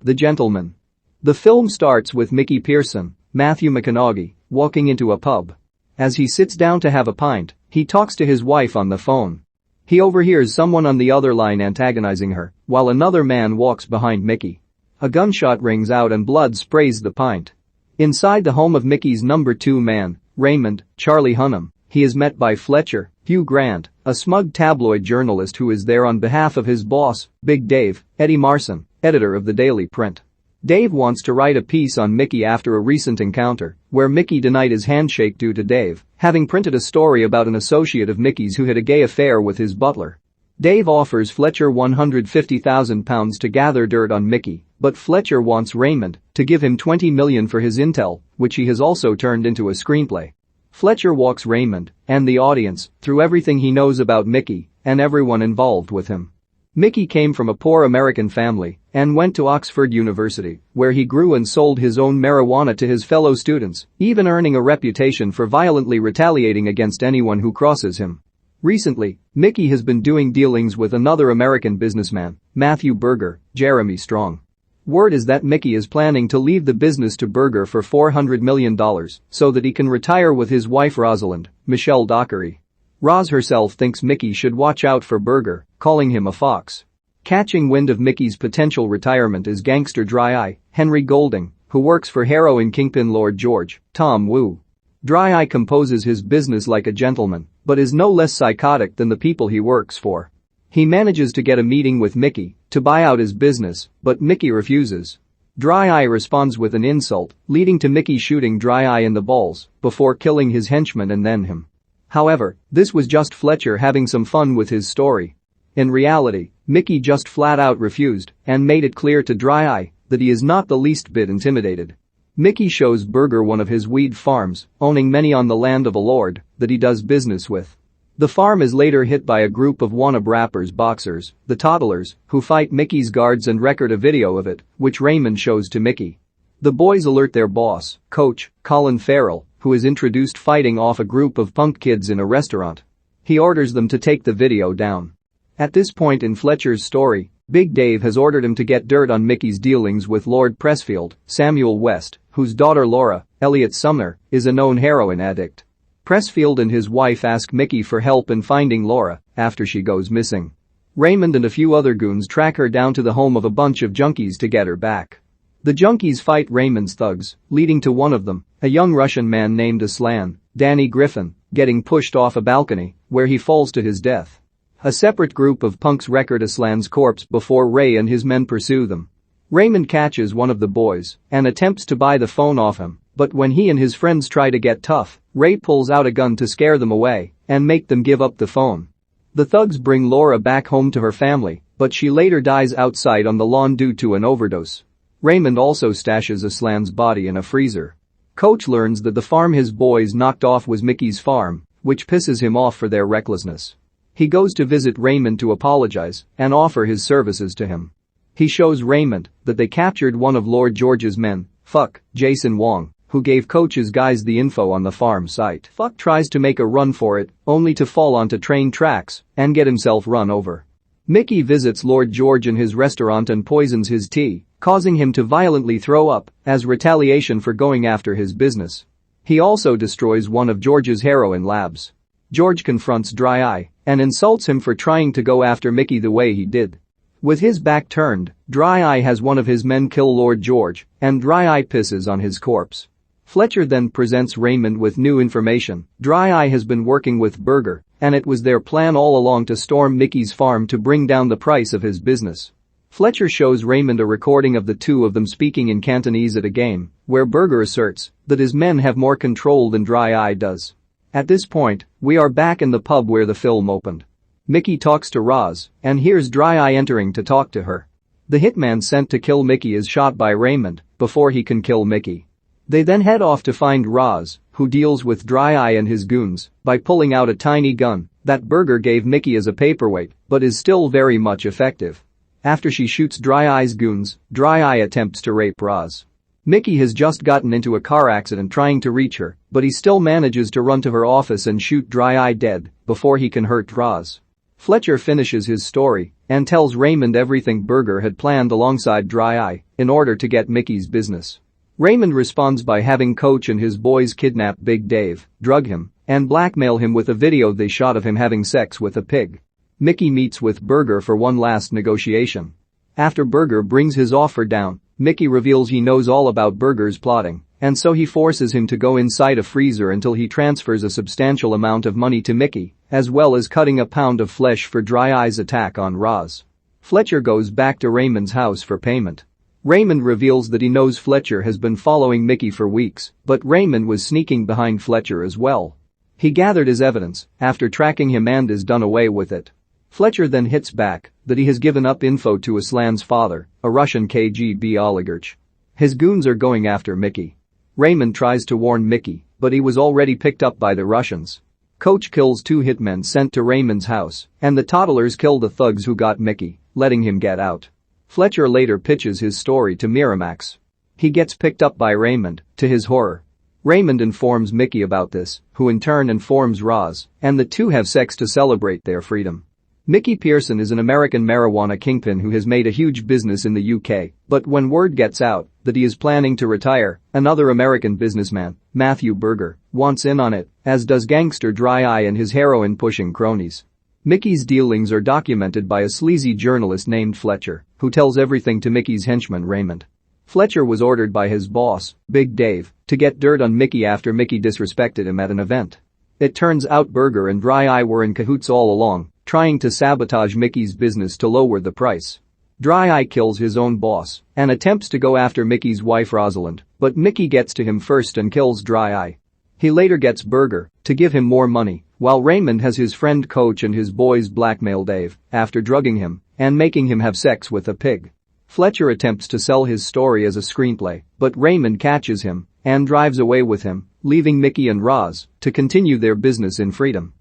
The Gentlemen. The film starts with Mickey Pearson, Matthew McConaughey, walking into a pub. As he sits down to have a pint, he talks to his wife on the phone. He overhears someone on the other line antagonizing her, while another man walks behind Mickey. A gunshot rings out and blood sprays the pint. Inside the home of Mickey's number 2 man, Raymond, Charlie Hunnam, he is met by Fletcher, Hugh Grant, a smug tabloid journalist who is there on behalf of his boss, Big Dave, Eddie Marsan, editor of the Daily Print. Dave wants to write a piece on Mickey after a recent encounter, where Mickey denied his handshake due to Dave, having printed a story about an associate of Mickey's who had a gay affair with his butler. Dave offers Fletcher £150,000 to gather dirt on Mickey, but Fletcher wants Raymond to give him $20 million for his intel, which he has also turned into a screenplay. Fletcher walks Raymond and the audience through everything he knows about Mickey and everyone involved with him. Mickey came from a poor American family and went to Oxford University, where he grew and sold his own marijuana to his fellow students, even earning a reputation for violently retaliating against anyone who crosses him. Recently, Mickey has been doing dealings with another American businessman, Matthew Berger, Jeremy Strong. Word is that Mickey is planning to leave the business to Berger for $400 million so that he can retire with his wife Rosalind, Michelle Dockery. Roz herself thinks Mickey should watch out for Berger, calling him a fox. Catching wind of Mickey's potential retirement is gangster Dry Eye, Henry Golding, who works for heroin kingpin Lord George, Tom Wu. Dry Eye composes his business like a gentleman, but is no less psychotic than the people he works for. He manages to get a meeting with Mickey to buy out his business, but Mickey refuses. Dry Eye responds with an insult, leading to Mickey shooting Dry Eye in the balls before killing his henchman and then him. However, this was just Fletcher having some fun with his story. In reality, Mickey just flat out refused and made it clear to Dry Eye that he is not the least bit intimidated. Mickey shows Berger one of his weed farms, owning many on the land of a lord that he does business with. The farm is later hit by a group of wannabe rappers boxers, the Toddlers, who fight Mickey's guards and record a video of it, which Raymond shows to Mickey. The boys alert their boss, Coach, Colin Farrell, who is introduced fighting off a group of punk kids in a restaurant. He orders them to take the video down. At this point in Fletcher's story, Big Dave has ordered him to get dirt on Mickey's dealings with Lord Pressfield, Samuel West, whose daughter Laura, Elliot Sumner, is a known heroin addict. Pressfield and his wife ask Mickey for help in finding Laura after she goes missing. Raymond and a few other goons track her down to the home of a bunch of junkies to get her back. The junkies fight Raymond's thugs, leading to one of them, a young Russian man named Aslan, Danny Griffin, getting pushed off a balcony, where he falls to his death. A separate group of punks record Aslan's corpse before Ray and his men pursue them. Raymond catches one of the boys and attempts to buy the phone off him, but when he and his friends try to get tough, Ray pulls out a gun to scare them away and make them give up the phone. The thugs bring Laura back home to her family, but she later dies outside on the lawn due to an overdose. Raymond also stashes Aslan's body in a freezer. Coach learns that the farm his boys knocked off was Mickey's farm, which pisses him off for their recklessness. He goes to visit Raymond to apologize and offer his services to him. He shows Raymond that they captured one of Lord George's men, Jason Wong, who gave Coach's guys the info on the farm site. Tries to make a run for it, only to fall onto train tracks and get himself run over. Mickey visits Lord George in his restaurant and poisons his tea, causing him to violently throw up as retaliation for going after his business. He also destroys one of George's heroin labs. George confronts Dry Eye and insults him for trying to go after Mickey the way he did. With his back turned, Dry Eye has one of his men kill Lord George, and Dry Eye pisses on his corpse. Fletcher then presents Raymond with new information. Dry Eye has been working with Berger, and it was their plan all along to storm Mickey's farm to bring down the price of his business. Fletcher shows Raymond a recording of the two of them speaking in Cantonese at a game, where Berger asserts that his men have more control than Dry Eye does. At this point, we are back in the pub where the film opened. Mickey talks to Roz and hears Dry Eye entering to talk to her. The hitman sent to kill Mickey is shot by Raymond before he can kill Mickey. They then head off to find Roz, who deals with Dry Eye and his goons by pulling out a tiny gun that Berger gave Mickey as a paperweight but is still very much effective. After she shoots Dry Eye's goons, Dry Eye attempts to rape Roz. Mickey has just gotten into a car accident trying to reach her, but he still manages to run to her office and shoot Dry Eye dead before he can hurt Roz. Fletcher finishes his story and tells Raymond everything Berger had planned alongside Dry Eye in order to get Mickey's business. Raymond responds by having Coach and his boys kidnap Big Dave, drug him, and blackmail him with a video they shot of him having sex with a pig. Mickey meets with Berger for one last negotiation. After Berger brings his offer down, Mickey reveals he knows all about Berger's plotting, and so he forces him to go inside a freezer until he transfers a substantial amount of money to Mickey, as well as cutting a pound of flesh for Dry Eye's attack on Roz. Fletcher goes back to Raymond's house for payment. Raymond reveals that he knows Fletcher has been following Mickey for weeks, but Raymond was sneaking behind Fletcher as well. He gathered his evidence after tracking him and is done away with it. Fletcher then hits back that he has given up info to Aslan's father, a Russian KGB oligarch. His goons are going after Mickey. Raymond tries to warn Mickey, but he was already picked up by the Russians. Coach kills 2 hitmen sent to Raymond's house, and the toddlers kill the thugs who got Mickey, letting him get out. Fletcher later pitches his story to Miramax. He gets picked up by Raymond, to his horror. Raymond informs Mickey about this, who in turn informs Roz, and the two have sex to celebrate their freedom. Mickey Pearson is an American marijuana kingpin who has made a huge business in the UK, but when word gets out that he is planning to retire, another American businessman, Matthew Berger, wants in on it, as does gangster Dry Eye and his heroin-pushing cronies. Mickey's dealings are documented by a sleazy journalist named Fletcher, who tells everything to Mickey's henchman Raymond. Fletcher was ordered by his boss, Big Dave, to get dirt on Mickey after Mickey disrespected him at an event. It turns out Berger and Dry Eye were in cahoots all along, trying to sabotage Mickey's business to lower the price. Dry Eye kills his own boss and attempts to go after Mickey's wife Rosalind, but Mickey gets to him first and kills Dry Eye. He later gets Berger to give him more money, while Raymond has his friend Coach and his boys blackmail Dave after drugging him and making him have sex with a pig. Fletcher attempts to sell his story as a screenplay, but Raymond catches him and drives away with him, leaving Mickey and Roz to continue their business in freedom.